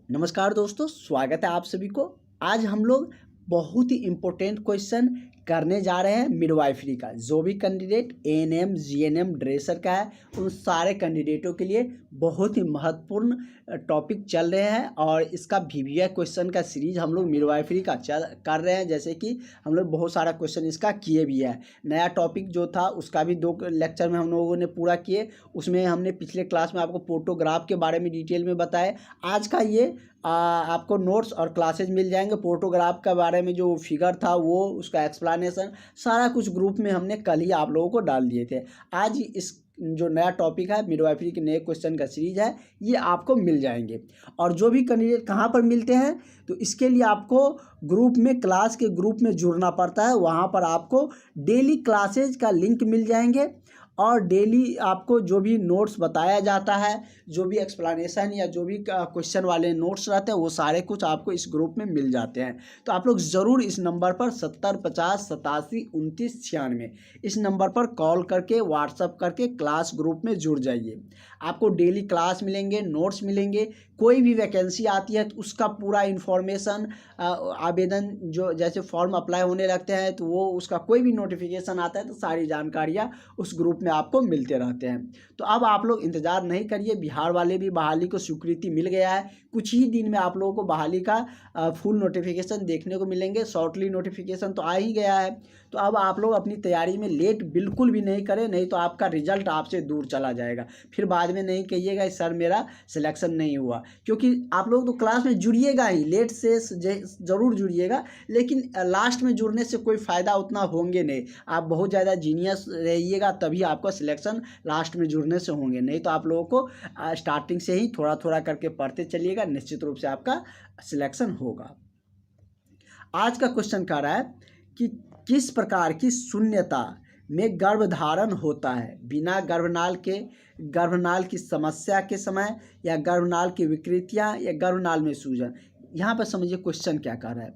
नमस्कार दोस्तों, स्वागत है आप सभी को। आज हम लोग बहुत ही इम्पोर्टेंट क्वेश्चन करने जा रहे हैं मिडवाइफरी का। जो भी कैंडिडेट एएनएम जीएनएम ड्रेसर का है उन सारे कैंडिडेटों के लिए बहुत ही महत्वपूर्ण टॉपिक चल रहे हैं और इसका वीवीआई क्वेश्चन का सीरीज हम लोग मिडवाइफरी का कर रहे हैं। जैसे कि हम लोग बहुत सारा क्वेश्चन इसका किए भी है। नया टॉपिक जो था उसका भी 2 लेक्चर में हम लोगों ने पूरा किए। उसमें हमने पिछले क्लास में आपको फोटोग्राफ के बारे में डिटेल में बताया। आज का ये आपको नोट्स और क्लासेज मिल जाएंगे। फोटोग्राफ के बारे में जो फिगर था वो उसका एक्सप्लेनेशन सारा कुछ ग्रुप में हमने कल ही आप लोगों को डाल दिए थे। आज इस जो नया टॉपिक है मिडवाइफरी के नए क्वेश्चन का सीरीज है ये आपको मिल जाएंगे। और जो भी कैंडिडेट कहाँ पर मिलते हैं तो इसके लिए आपको ग्रुप में क्लास के ग्रुप में जुड़ना पड़ता है। वहाँ पर आपको डेली क्लासेज का लिंक मिल जाएंगे और डेली आपको जो भी नोट्स बताया जाता है, जो भी एक्सप्लेनेशन या जो भी क्वेश्चन वाले नोट्स रहते हैं वो सारे कुछ आपको इस ग्रुप में मिल जाते हैं। तो आप लोग ज़रूर इस नंबर पर 70 50 87 29 96 इस नंबर पर कॉल करके व्हाट्सअप करके क्लास ग्रुप में जुड़ जाइए। आपको डेली क्लास मिलेंगे, नोट्स मिलेंगे। कोई भी वैकेंसी आती है तो उसका पूरा इन्फॉर्मेशन, आवेदन जो जैसे फॉर्म अप्लाई होने लगते हैं तो वो उसका कोई भी नोटिफिकेशन आता है तो सारी जानकारियाँ उस ग्रुप में आपको मिलते रहते हैं। तो अब आप लोग इंतज़ार नहीं करिए। बिहार वाले भी बहाली को स्वीकृति मिल गया है। कुछ ही दिन में आप लोगों को बहाली का फुल नोटिफिकेशन देखने को मिलेंगे। शॉर्टली नोटिफिकेशन तो आ ही गया है। तो अब आप लोग अपनी तैयारी में लेट बिल्कुल भी नहीं करें, नहीं तो आपका रिजल्ट आपसे दूर चला जाएगा। फिर बाद में नहीं कहिएगा सर मेरा सिलेक्शन नहीं हुआ, क्योंकि आप लोग तो क्लास में जुड़िएगा ही, लेट से ज़रूर जुड़िएगा, लेकिन लास्ट में जुड़ने से कोई फ़ायदा उतना होंगे नहीं। आप बहुत ज़्यादा जीनियस रहिएगा तभी आपका सिलेक्शन लास्ट में जुड़ने से होंगे, नहीं तो आप लोगों को स्टार्टिंग से ही थोड़ा थोड़ा करके पढ़ते चलिएगा, निश्चित रूप से आपका सिलेक्शन होगा। आज का क्वेश्चन कह रहा है कि किस प्रकार की शून्यता में गर्भधारण होता है बिना गर्भनाल की समस्या के समय, या गर्भनाल की विकृतियां, या गर्भनाल में सूजन। यहाँ पर समझिए क्वेश्चन क्या कह रहा है।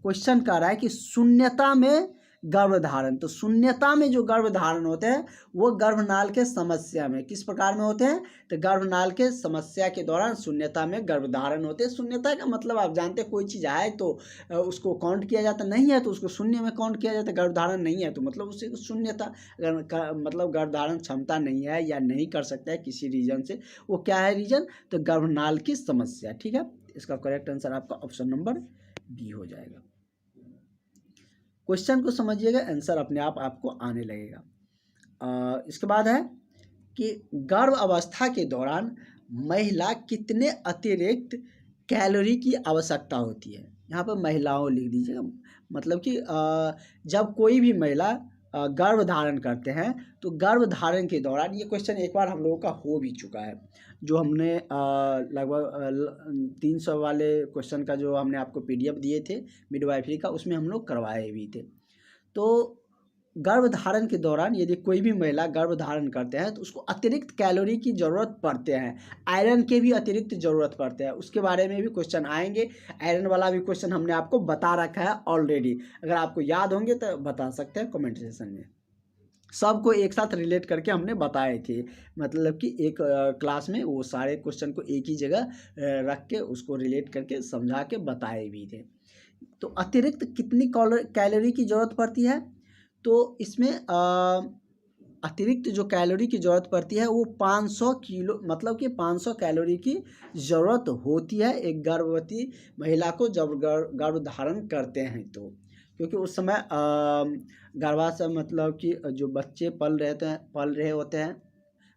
क्वेश्चन कह रहा है कि शून्यता में गर्भधारण, तो शून्यता में जो गर्भधारण होते हैं वो गर्भनाल के समस्या में किस प्रकार में होते हैं, तो गर्भनाल के समस्या के दौरान शून्यता में गर्भधारण होते हैं। शून्यता का मतलब आप जानते हैं, कोई चीज़ आए तो उसको काउंट किया जाता नहीं है तो उसको शून्य में काउंट किया जाता है। गर्भधारण नहीं है तो मतलब उससे शून्यता मतलब गर्भधारण क्षमता नहीं है या नहीं कर सकता है किसी रीजन से। वो क्या है रीजन, तो गर्भनाल की समस्या। ठीक है, इसका करेक्ट आंसर आपका ऑप्शन नंबर बी हो जाएगा। क्वेश्चन को समझिएगा, आंसर अपने आप आपको आने लगेगा। इसके बाद है कि गर्भ अवस्था के दौरान महिला कितने अतिरिक्त कैलोरी की आवश्यकता होती है। यहाँ पर महिलाओं लिख दीजिएगा, मतलब कि जब कोई भी महिला गर्भ धारण करते हैं तो गर्भ धारण के दौरान, ये क्वेश्चन एक बार हम लोगों का हो भी चुका है, जो हमने लगभग 300 वाले क्वेश्चन का जो हमने आपको पीडीएफ दिए थे मिडवाइफरी का, उसमें हम लोग करवाए भी थे। तो गर्भ धारण के दौरान यदि कोई भी महिला गर्भ धारण करते हैं तो उसको अतिरिक्त कैलोरी की ज़रूरत पड़ते हैं, आयरन के भी अतिरिक्त ज़रूरत पड़ते हैं। उसके बारे में भी क्वेश्चन आएंगे। आयरन वाला भी क्वेश्चन हमने आपको बता रखा है ऑलरेडी, अगर आपको याद होंगे तो बता सकते हैं कमेंट सेक्शन में। सबको एक साथ रिलेट करके हमने बताए थे, मतलब कि एक क्लास में वो सारे क्वेश्चन को एक ही जगह रख के उसको रिलेट करके समझा के बताए भी थे। तो अतिरिक्त कितनी कैलोरी की ज़रूरत पड़ती है, तो इसमें अतिरिक्त जो कैलोरी की ज़रूरत पड़ती है वो 500 किलो, मतलब कि 500 कैलोरी की ज़रूरत होती है एक गर्भवती महिला को जब गर्भ धारण करते हैं तो। क्योंकि उस समय गर्भाशय, मतलब कि जो बच्चे पल रहे होते हैं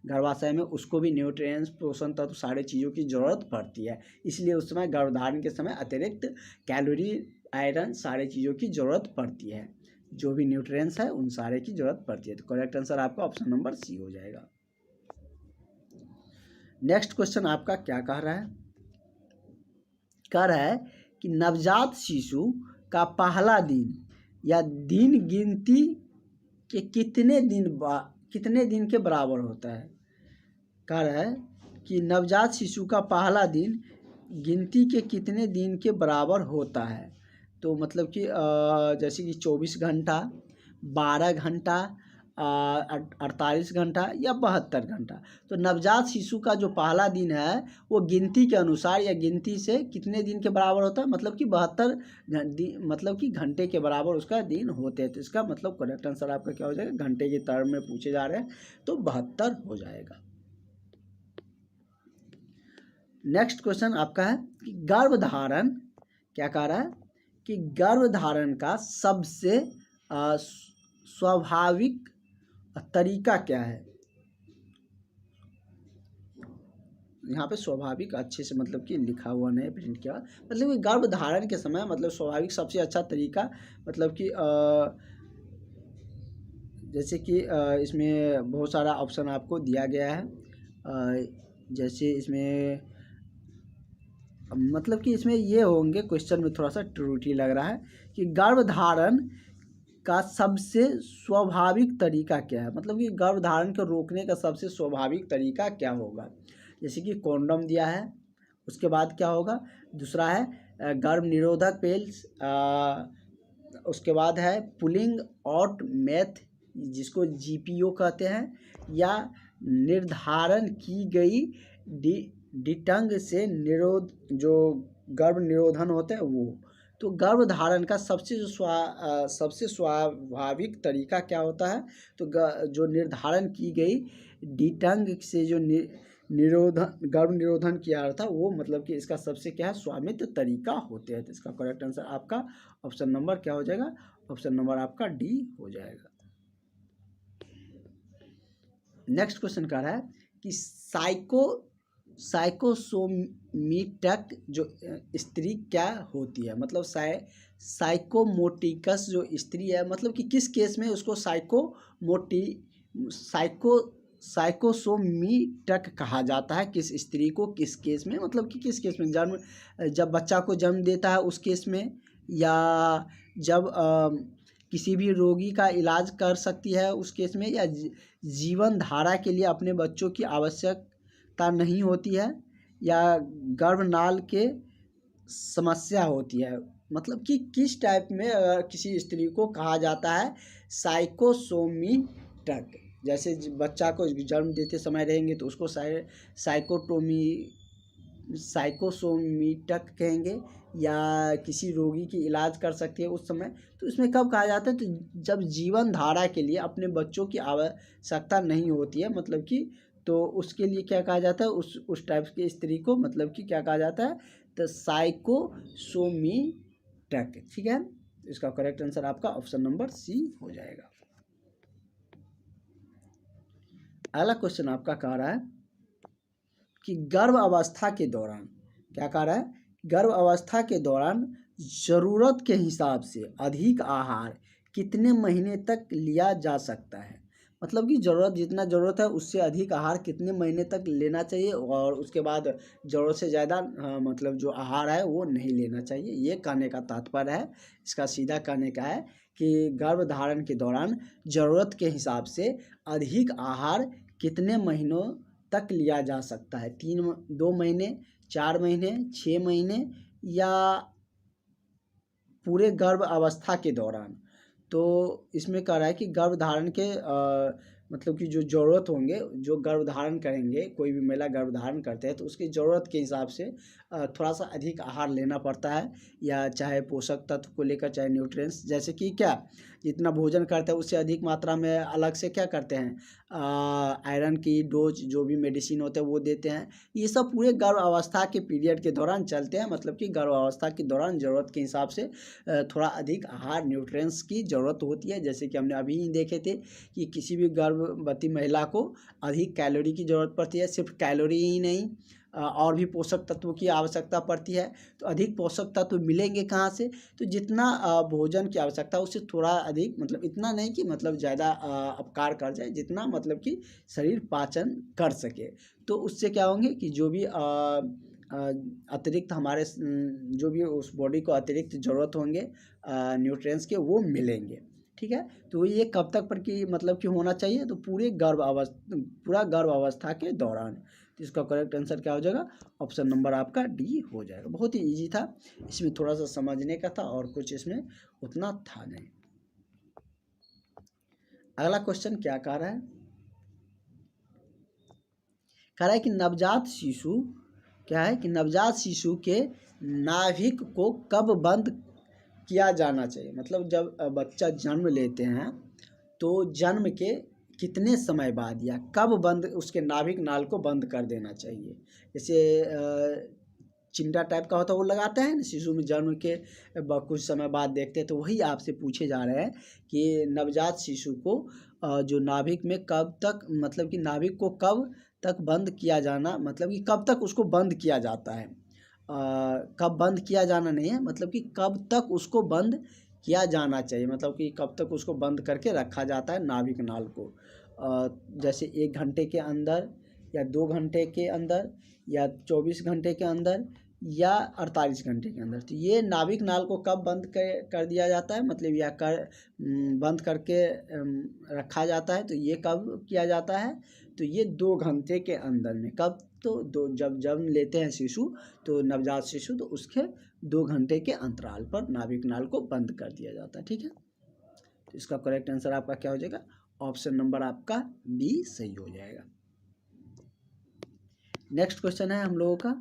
गर्भाशय में, उसको भी न्यूट्रिएंट्स, पोषण तत्व, सारे चीज़ों की ज़रूरत पड़ती है। इसलिए उस समय गर्भधारण के समय अतिरिक्त कैलोरी, आयरन, सारे चीज़ों की ज़रूरत पड़ती है। जो भी न्यूट्रिएंट्स है उन सारे की ज़रूरत पड़ती है। तो करेक्ट आंसर आपका ऑप्शन नंबर सी हो जाएगा। नेक्स्ट क्वेश्चन आपका क्या कह रहा है, कह रहा है कि नवजात शिशु का पहला दिन या दिन गिनती के कितने दिन के बराबर होता है। कह रहा है कि नवजात शिशु का पहला दिन गिनती के कितने दिन के बराबर होता है। तो मतलब कि जैसे कि 24 घंटा, 12 घंटा, 48 घंटा या 72 घंटा। तो नवजात शिशु का जो पहला दिन है वो गिनती के अनुसार या गिनती से कितने दिन के बराबर होता है, मतलब कि 72 मतलब कि घंटे के बराबर उसका दिन होते हैं। तो इसका मतलब करेक्ट आंसर आपका क्या हो जाएगा, घंटे के टर्म में पूछे जा रहे हैं तो 72 हो जाएगा। नेक्स्ट क्वेश्चन आपका है कि गर्भधारण, क्या कह रहा है कि गर्भधारण का सबसे स्वाभाविक तरीका क्या है। यहाँ पे स्वाभाविक अच्छे से मतलब कि लिखा हुआ नहीं प्रिंट किया, मतलब कि गर्भधारण के समय मतलब स्वाभाविक सबसे अच्छा तरीका, मतलब कि जैसे कि इसमें बहुत सारा ऑप्शन आपको दिया गया है। जैसे इसमें मतलब कि इसमें ये होंगे, क्वेश्चन में थोड़ा सा त्रुटि लग रहा है कि गर्भधारण का सबसे स्वाभाविक तरीका क्या है, मतलब कि गर्भधारण को रोकने का सबसे स्वाभाविक तरीका क्या होगा। जैसे कि कॉन्डोम दिया है, उसके बाद क्या होगा, दूसरा है गर्भ निरोधक पिल्स, उसके बाद है पुलिंग आउट मेथ जिसको जीपीओ कहते हैं, या निर्धारण की गई डिटंग से निरोध जो गर्भ निरोधन होता है वो। तो गर्भधारण का सबसे स्वाभाविक तरीका क्या होता है, तो जो निर्धारण की गई डिटंग से जो निरोधन गर्भ निरोधन किया था वो, मतलब कि इसका सबसे क्या है स्वामित्व तरीका होते हैं। तो इसका करेक्ट आंसर आपका ऑप्शन नंबर क्या हो जाएगा, ऑप्शन नंबर आपका डी हो जाएगा। नेक्स्ट क्वेश्चन कह रहा है कि साइकोसोमिटक जो स्त्री क्या होती है, मतलब साइकोमोटिकस जो स्त्री है, मतलब कि किस केस में उसको साइकोसोमिटक कहा जाता है, किस स्त्री को किस केस में, मतलब कि किस केस में, जब बच्चा को जन्म देता है उस केस में, या जब किसी भी रोगी का इलाज कर सकती है उस केस में, या जीवन धारा के लिए अपने बच्चों की आवश्यकता नहीं होती है, या गर्भनाल के समस्या होती है, मतलब कि किस टाइप में किसी स्त्री को कहा जाता है साइकोसोमिटक। जैसे बच्चा को जन्म देते समय रहेंगे तो उसको साइकोसोमिटक कहेंगे, या किसी रोगी की इलाज कर सकती है उस समय। तो इसमें कब कहा जाता है, तो जब जीवन धारा के लिए अपने बच्चों की आवश्यकता नहीं होती है, मतलब कि तो उसके लिए क्या कहा जाता है, उस टाइप की स्त्री को मतलब कि क्या कहा जाता है, तो साइकोसोमिटक। ठीक है, इसका करेक्ट आंसर आपका ऑप्शन नंबर सी हो जाएगा। अगला क्वेश्चन आपका कह रहा है कि गर्भ अवस्था के दौरान, क्या कह रहा है, गर्भ अवस्था के दौरान ज़रूरत के हिसाब से अधिक आहार कितने महीने तक लिया जा सकता है, मतलब कि जितना ज़रूरत है उससे अधिक आहार कितने महीने तक लेना चाहिए, और उसके बाद ज़रूरत से ज़्यादा मतलब जो आहार है वो नहीं लेना चाहिए। ये कहने का तात्पर्य है, इसका सीधा कहने का है कि गर्भधारण के दौरान ज़रूरत के हिसाब से अधिक आहार कितने महीनों तक लिया जा सकता है, 2 महीने, 4 महीने, 6 महीने, या पूरे गर्भ अवस्था के दौरान। तो इसमें कह रहा है कि गर्भधारण के मतलब कि जो ज़रूरत होंगे, जो गर्भधारण करेंगे, कोई भी महिला गर्भधारण करते हैं तो उसकी ज़रूरत के हिसाब से थोड़ा सा अधिक आहार लेना पड़ता है, या चाहे पोषक तत्व को लेकर चाहे न्यूट्रिएंट्स, जैसे कि क्या जितना भोजन करते हैं उससे अधिक मात्रा में अलग से क्या करते हैं, आयरन की डोज जो भी मेडिसिन होते हैं वो देते हैं। ये सब पूरे गर्भ अवस्था के पीरियड के दौरान चलते हैं, मतलब कि गर्भ अवस्था के दौरान ज़रूरत के हिसाब से थोड़ा अधिक आहार न्यूट्रिएंट्स की ज़रूरत होती है। जैसे कि हमने अभी ही देखे थे कि किसी भी गर्भवती महिला को अधिक कैलोरी की ज़रूरत पड़ती है, सिर्फ कैलोरी ही नहीं और भी पोषक तत्वों की आवश्यकता पड़ती है। तो अधिक पोषक तत्व मिलेंगे कहाँ से, तो जितना भोजन की आवश्यकता उससे थोड़ा अधिक, मतलब इतना नहीं कि मतलब ज़्यादा अपकार कर जाए, जितना मतलब कि शरीर पाचन कर सके। तो उससे क्या होंगे कि जो भी अतिरिक्त हमारे जो भी उस बॉडी को अतिरिक्त ज़रूरत होंगे न्यूट्रिएंट्स के वो मिलेंगे। ठीक है, तो ये कब तक पर कि मतलब कि होना चाहिए, तो पूरा गर्भ अवस्था के दौरान। तो इसका करेक्ट आंसर क्या हो जाएगा, ऑप्शन नंबर आपका डी हो जाएगा। बहुत ही इजी था, इसमें थोड़ा सा समझने का था और कुछ इसमें उतना था नहीं। अगला क्वेश्चन क्या कह रहा है, कह रहा है कि नवजात शिशु, क्या है कि नवजात शिशु के नाभिक को कब बंद किया जाना चाहिए। मतलब जब बच्चा जन्म लेते हैं तो जन्म के कितने समय बाद या कब बंद उसके नाभिक नाल को बंद कर देना चाहिए। जैसे चिमटा टाइप का होता है वो लगाते हैं ना शिशु में, जन्म के कुछ समय बाद देखते हैं, तो वही आपसे पूछे जा रहे हैं कि नवजात शिशु को जो नाभिक में कब तक, मतलब कि नाभिक को कब तक बंद किया जाना, मतलब कि कब तक उसको बंद किया जाता है। कब बंद किया जाना नहीं है, मतलब कि कब तक उसको बंद किया जाना चाहिए, मतलब कि कब तक उसको बंद करके रखा जाता है नाभिक नाल को। जैसे 1 घंटे के अंदर या 2 घंटे के अंदर या 24 घंटे के अंदर या 48 घंटे के अंदर। तो ये नाभिक नाल को कब बंद कर दिया जाता है, मतलब या बंद करके रखा जाता है, तो ये कब किया जाता है, तो ये 2 घंटे के अंदर में। कब, तो जब जन्म लेते हैं शिशु, तो नवजात शिशु, तो उसके 2 घंटे के अंतराल पर नाभिक नाल को बंद कर दिया जाता है। ठीक है, तो इसका करेक्ट आंसर आपका क्या हो जाएगा, ऑप्शन नंबर आपका बी सही हो जाएगा। नेक्स्ट क्वेश्चन है हम लोगों का,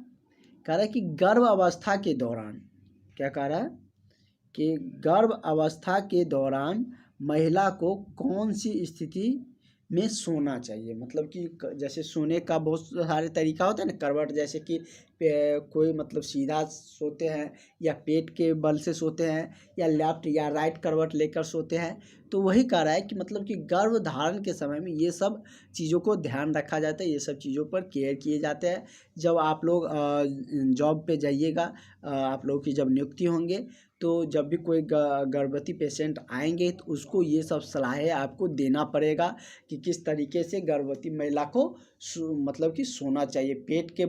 कह रहा है कि गर्भ अवस्था के दौरान, क्या कह रहा है कि गर्भ अवस्था के दौरान महिला को कौन सी स्थिति में सोना चाहिए। मतलब कि जैसे सोने का बहुत सारे तरीका होता है ना, करवट, जैसे कि कोई मतलब सीधा सोते हैं या पेट के बल से सोते हैं या लेफ्ट या राइट करवट लेकर सोते हैं। तो वही कह रहा है कि मतलब कि गर्भ धारण के समय में ये सब चीज़ों को ध्यान रखा जाता है, ये सब चीज़ों पर केयर किए जाते हैं। जब आप लोग जॉब पे जाइएगा, आप लोगों की जब नियुक्ति होंगे, तो जब भी कोई गर्भवती पेशेंट आएंगे तो उसको ये सब सलाहें आपको देना पड़ेगा कि किस तरीके से गर्भवती महिला को मतलब कि सोना चाहिए, पेट के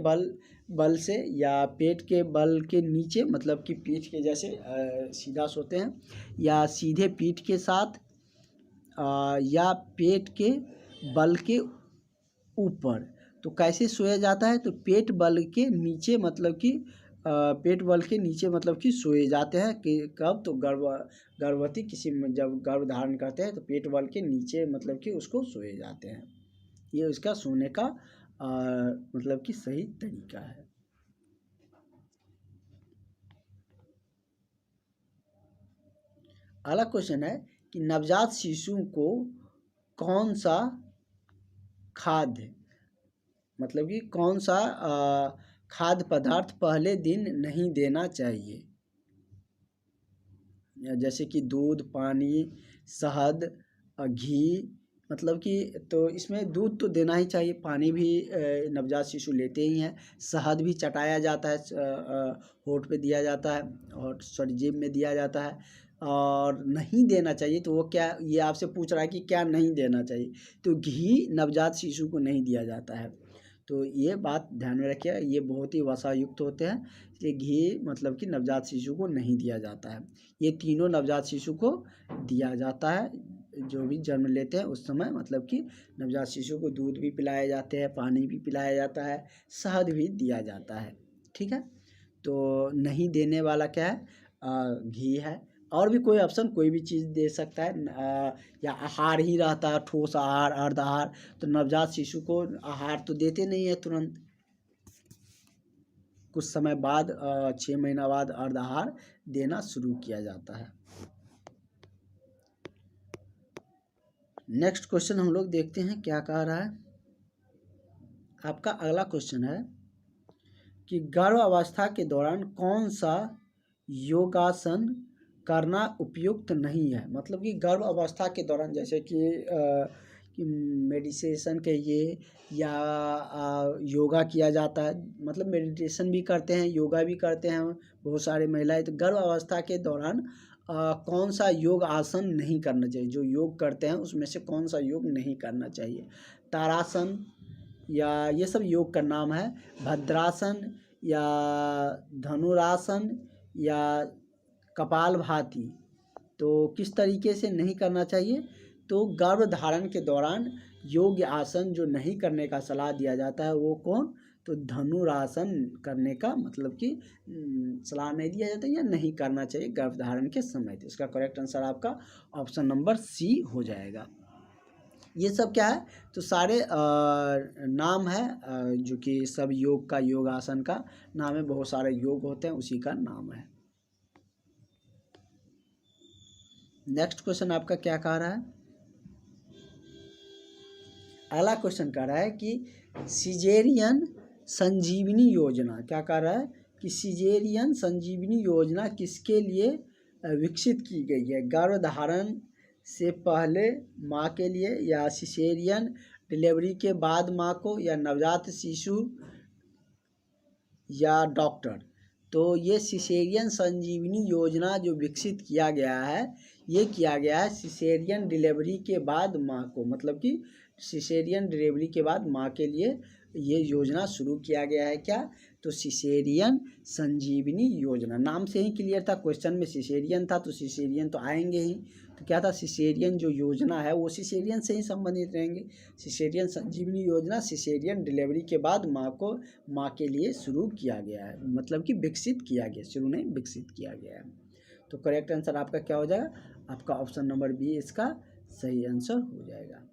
बल से या पेट के बल के नीचे, मतलब कि पीठ के जैसे सीधा सोते हैं या सीधे पीठ के साथ, या पेट के बल के ऊपर। तो कैसे सोया जाता है, तो पेट बल के नीचे, मतलब कि पेट बल के नीचे मतलब कि सोए जाते हैं कि कब, तो गर्भवती किसी में जब गर्भ धारण करते हैं तो पेट बल के नीचे मतलब कि उसको सोए जाते हैं। ये उसका सोने का मतलब कि सही तरीका है। अगला क्वेश्चन है कि नवजात शिशु को कौन सा खाद्य, मतलब कि कौन सा खाद्य पदार्थ पहले दिन नहीं देना चाहिए। जैसे कि दूध, पानी, शहद, घी, मतलब कि तो इसमें दूध तो देना ही चाहिए, पानी भी नवजात शिशु लेते ही हैं, शहद भी चटाया जाता है, होठ पे दिया जाता है और सॉरी जीभ में दिया जाता है। और नहीं देना चाहिए, तो वो क्या, ये आपसे पूछ रहा है कि क्या नहीं देना चाहिए, तो घी नवजात शिशु को नहीं दिया जाता है। तो ये बात ध्यान में रखिए, ये बहुत ही वसा युक्त होते हैं, इसलिए घी मतलब कि नवजात शिशु को नहीं दिया जाता है। ये तीनों नवजात शिशु को दिया जाता है, जो भी जन्म लेते हैं उस समय, मतलब कि नवजात शिशु को दूध भी पिलाए जाते हैं, पानी भी पिलाया जाता है, शहद भी दिया जाता है। ठीक है, तो नहीं देने वाला क्या है, घी है। और भी कोई ऑप्शन, कोई भी चीज़ दे सकता है, या आहार ही रहता है, ठोस आहार, अर्ध आहार। तो नवजात शिशु को आहार तो देते नहीं है तुरंत, कुछ समय बाद 6 महीना बाद अर्ध आहार देना शुरू किया जाता है। नेक्स्ट क्वेश्चन हम लोग देखते हैं क्या कह रहा है। आपका अगला क्वेश्चन है कि गर्भ अवस्था के दौरान कौन सा योगासन करना उपयुक्त नहीं है। मतलब कि गर्भ अवस्था के दौरान जैसे कि मेडिटेशन कहिए या योगा किया जाता है, मतलब मेडिटेशन भी करते हैं, योगा भी करते हैं बहुत सारे महिलाएं। तो गर्भ अवस्था के दौरान कौन सा योग आसन नहीं करना चाहिए, जो योग करते हैं उसमें से कौन सा योग नहीं करना चाहिए। तारासन, या ये सब योग का नाम है, भद्रासन या धनुरासन या कपालभाति। तो किस तरीके से नहीं करना चाहिए, तो गर्भ धारण के दौरान योग्य आसन जो नहीं करने का सलाह दिया जाता है वो कौन, तो धनुरासन करने का मतलब कि सलाह नहीं दिया जाता या नहीं करना चाहिए गर्भ धारण के समय। तो इसका करेक्ट आंसर आपका ऑप्शन नंबर सी हो जाएगा। ये सब क्या है, तो सारे नाम है जो कि सब योग का, योगासन का नाम है, बहुत सारे योग होते हैं उसी का नाम है। नेक्स्ट क्वेश्चन आपका क्या कह रहा है, अगला क्वेश्चन कह रहा है कि सिजेरियन संजीवनी योजना, क्या कह रहा है कि सिजेरियन संजीवनी योजना किसके लिए विकसित की गई है, गर्भधारण से पहले माँ के लिए, या सिसेरियन डिलीवरी के बाद माँ को, या नवजात शिशु, या डॉक्टर। तो ये सिसेरियन संजीवनी योजना जो विकसित किया गया है, ये किया गया है सिसेरियन डिलीवरी के बाद माँ को, मतलब कि सिसेरियन डिलीवरी के बाद माँ के लिए ये योजना शुरू किया गया है। क्या, तो सिसेरियन संजीवनी योजना, नाम से ही क्लियर था, क्वेश्चन में सिसेरियन था तो सिसेरियन तो आएंगे ही। तो क्या था, सिसेरियन जो योजना है वो सिसेरियन से ही संबंधित रहेंगे। सिसेरियन संजीवनी योजना सिसेरियन डिलीवरी के बाद माँ के लिए शुरू किया गया है, मतलब कि विकसित किया गया, शुरू नहीं विकसित किया गया है। तो करेक्ट आंसर आपका क्या हो जाएगा, आपका ऑप्शन नंबर बी इसका सही आंसर हो जाएगा।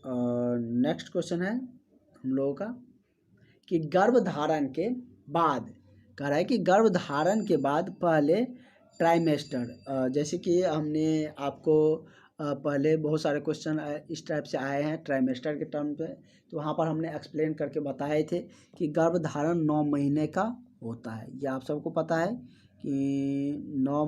नेक्स्ट क्वेश्चन है हम लोगों का कि गर्भधारण के बाद, कह रहा है कि गर्भधारण के बाद पहले ट्राइमेस्टर, जैसे कि हमने आपको पहले बहुत सारे क्वेश्चन इस टाइप से आए हैं ट्राइमेस्टर के टर्म पे, तो वहाँ पर हमने एक्सप्लेन करके बताए थे कि गर्भधारण 9 महीने का होता है। ये आप सबको पता है कि 9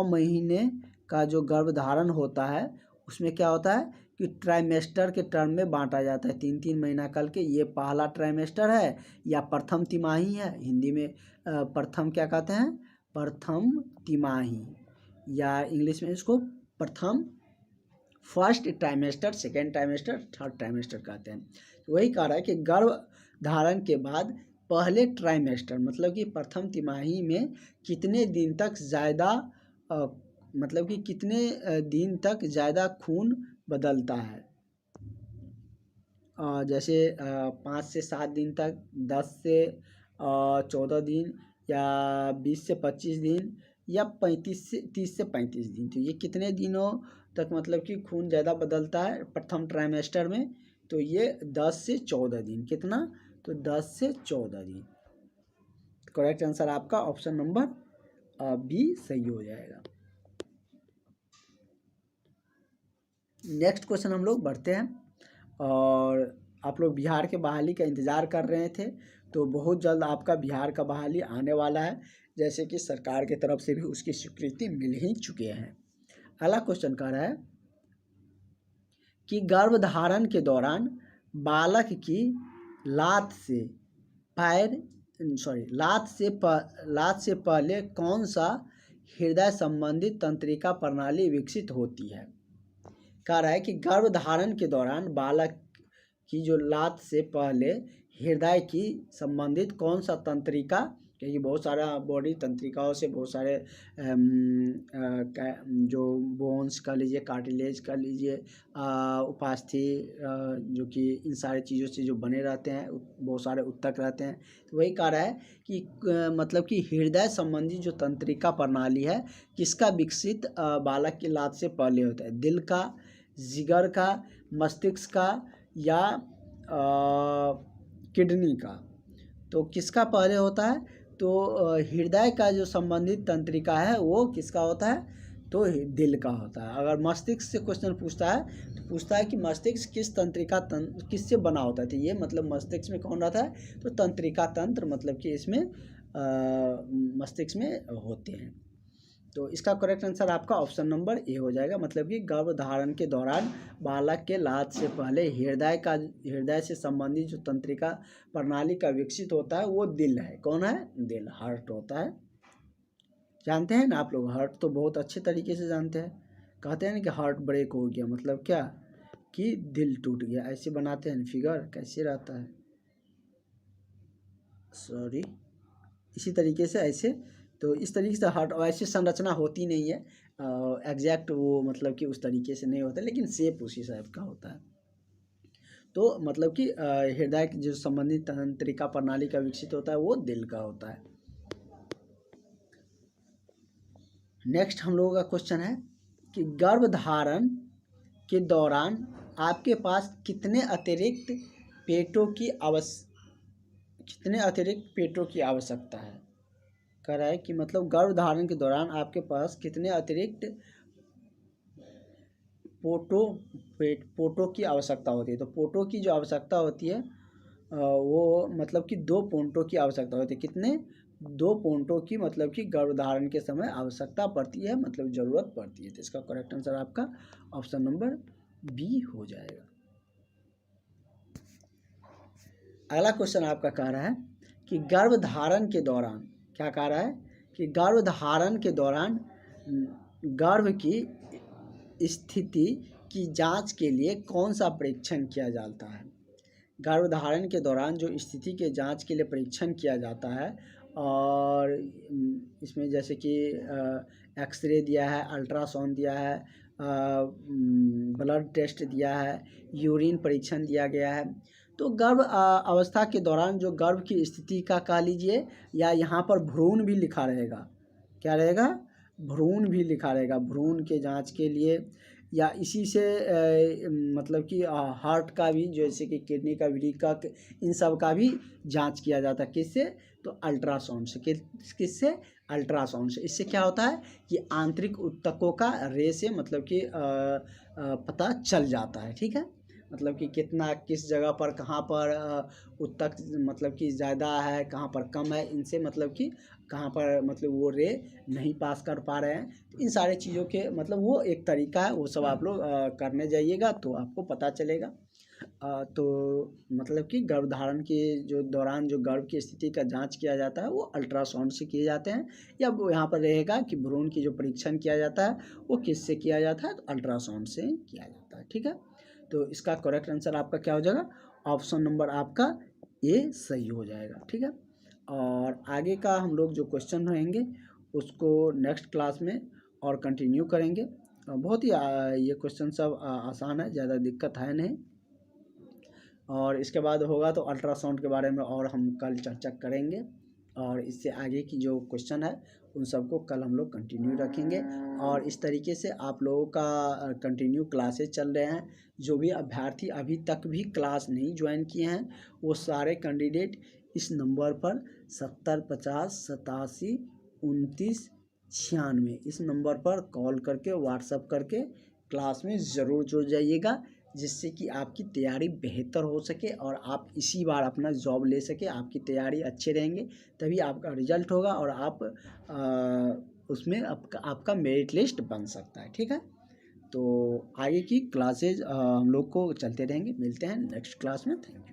महीने का जो गर्भधारण होता है उसमें क्या होता है कि ट्राइमेस्टर के टर्म में बांटा जाता है, 3-3 महीना कल के। ये पहला ट्राइमेस्टर है या प्रथम तिमाही है, हिंदी में प्रथम क्या कहते हैं, प्रथम तिमाही, या इंग्लिश में इसको प्रथम, first trimester, second trimester, third trimester कहते हैं। तो वही कह रहा है कि गर्भधारण के बाद पहले ट्राइमेस्टर मतलब कि प्रथम तिमाही में कितने दिन तक ज़्यादा मतलब कि कितने दिन तक ज़्यादा खून बदलता है, जैसे 5 से 7 दिन तक, 10 से 14 दिन, या 20 से 25 दिन, या 30 से 35 दिन। तो ये कितने दिनों तक मतलब कि खून ज़्यादा बदलता है प्रथम ट्राइमेस्टर में, तो ये 10 से 14 दिन। कितना, तो 10 से 14 दिन। करेक्ट आंसर आपका ऑप्शन नंबर बी सही हो जाएगा। नेक्स्ट क्वेश्चन हम लोग बढ़ते हैं, और आप लोग बिहार के बहाली का इंतज़ार कर रहे थे, तो बहुत जल्द आपका बिहार का बहाली आने वाला है, जैसे कि सरकार की तरफ से भी उसकी स्वीकृति मिल ही चुके हैं। अगला क्वेश्चन कह रहा है कि गर्भधारण के दौरान बालक की लात से पहले कौन सा हृदय संबंधित तंत्रिका प्रणाली विकसित होती है। कह रहा है कि गर्भधारण के दौरान बालक की जो लात से पहले हृदय की संबंधित कौन सा तंत्रिका, क्योंकि बहुत सारा बॉडी तंत्रिकाओं से बहुत सारे जो बोन्स का लीजिए, कार्टिलेज का लीजिए, उपास्थि, जो कि इन सारी चीज़ों से जो बने रहते हैं, बहुत सारे उत्तक रहते हैं। तो वही कह रहा है कि मतलब कि हृदय संबंधी जो तंत्रिका प्रणाली है किसका विकसित बालक की लात से पहले होता है, दिल का, जिगर का, मस्तिष्क का, या किडनी का। तो किसका पहले होता है, तो हृदय का जो संबंधित तंत्रिका है वो किसका होता है, तो दिल का होता है। अगर मस्तिष्क से क्वेश्चन पूछता है तो पूछता है कि मस्तिष्क किस तंत्रिका किससे बना होता है, तो ये मतलब मस्तिष्क में कौन रहता है, तो तंत्रिका तंत्र मतलब कि इसमें मस्तिष्क में होते हैं। तो इसका करेक्ट आंसर आपका ऑप्शन नंबर ए हो जाएगा, मतलब कि गर्भधारण के दौरान बालक के लात से पहले हृदय से संबंधित जो तंत्रिका प्रणाली का विकसित होता है वो दिल है। कौन है, दिल, हार्ट होता है। जानते हैं ना आप लोग, हार्ट तो बहुत अच्छे तरीके से जानते हैं। कहते हैं ना कि हार्ट ब्रेक हो गया, मतलब क्या कि दिल टूट गया, ऐसे बनाते हैं फिगर, कैसे रहता है, सॉरी, इसी तरीके से ऐसे। तो इस तरीके से हार्ट ऐसी संरचना होती नहीं है एग्जैक्ट, वो मतलब कि उस तरीके से नहीं होता, लेकिन शेप उसी टाइप का होता है। तो मतलब कि हृदय जो संबंधित तंत्रिका प्रणाली का विकसित होता है वो दिल का होता है। नेक्स्ट हम लोगों का क्वेश्चन है कि गर्भधारण के दौरान आपके पास कितने अतिरिक्त पेटों की आवश्यकता है। कह रहा है कि मतलब गर्भधारण के दौरान आपके पास कितने अतिरिक्त पोटों की आवश्यकता होती है। तो पोटों की जो आवश्यकता होती है वो मतलब कि 2 पोटों की आवश्यकता होती है। कितने? 2 पोटों की मतलब कि गर्भधारण के समय आवश्यकता पड़ती है, मतलब ज़रूरत पड़ती है। तो इसका करेक्ट आंसर आपका ऑप्शन नंबर बी हो जाएगा। अगला क्वेश्चन आपका कह रहा है कि गर्भधारण के दौरान, क्या कह रहा है कि गर्भधारण के दौरान गर्भ की स्थिति की जांच के लिए कौन सा परीक्षण किया जाता है। गर्भधारण के दौरान जो स्थिति के जांच के लिए परीक्षण किया जाता है, और इसमें जैसे कि एक्सरे दिया है, अल्ट्रासाउंड दिया है, ब्लड टेस्ट दिया है, यूरिन परीक्षण दिया गया है। तो गर्भ अवस्था के दौरान जो गर्भ की स्थिति का कह लीजिए, या यहाँ पर भ्रूण भी लिखा रहेगा, क्या रहेगा? भ्रूण भी लिखा रहेगा। भ्रूण के जांच के लिए, या इसी से मतलब कि हार्ट का भी, जैसे कि किडनी का, वृक्क का, इन सब का भी जांच किया जाता है। किससे? तो अल्ट्रासाउंड से। किससे? अल्ट्रासाउंड से। इससे क्या होता है कि आंतरिक ऊतकों का रे से मतलब कि पता चल जाता है। ठीक है, मतलब कि कितना, किस जगह पर, कहाँ पर ऊतक मतलब कि ज़्यादा है, कहाँ पर कम है, इनसे मतलब कि कहाँ पर मतलब वो रे नहीं पास कर पा रहे हैं। तो इन सारे चीज़ों के मतलब वो एक तरीका है, वो सब आप लोग करने जाइएगा तो आपको पता चलेगा। तो मतलब कि गर्भधारण के जो दौरान जो गर्भ की स्थिति का जांच किया जाता है वो अल्ट्रासाउंड से किए जाते हैं, या वो यहाँ पर रहेगा कि भ्रूण की जो परीक्षण किया जाता है वो किससे किया जाता है, तो अल्ट्रासाउंड से किया जाता है। ठीक है, तो इसका करेक्ट आंसर आपका क्या हो जाएगा? ऑप्शन नंबर आपका ए सही हो जाएगा। ठीक है, और आगे का हम लोग जो क्वेश्चन रहेंगे उसको नेक्स्ट क्लास में और कंटिन्यू करेंगे। बहुत ही ये क्वेश्चन सब आसान है, ज़्यादा दिक्कत है नहीं। और इसके बाद होगा तो अल्ट्रासाउंड के बारे में और हम कल चर्चा करेंगे, और इससे आगे की जो क्वेश्चन है उन सबको कल हम लोग कंटिन्यू रखेंगे। और इस तरीके से आप लोगों का कंटिन्यू क्लासेस चल रहे हैं। जो भी अभ्यर्थी अभी तक भी क्लास नहीं ज्वाइन किए हैं वो सारे कैंडिडेट इस नंबर पर 7050872996 इस नंबर पर कॉल करके, व्हाट्सअप करके क्लास में ज़रूर जुड़ जाइएगा, जिससे कि आपकी तैयारी बेहतर हो सके और आप इसी बार अपना जॉब ले सके। आपकी तैयारी अच्छे रहेंगे तभी आपका रिजल्ट होगा, और आप उसमें आपका मेरिट लिस्ट बन सकता है। ठीक है, तो आगे की क्लासेज हम लोग को चलते रहेंगे। मिलते हैं नेक्स्ट क्लास में। Thank you.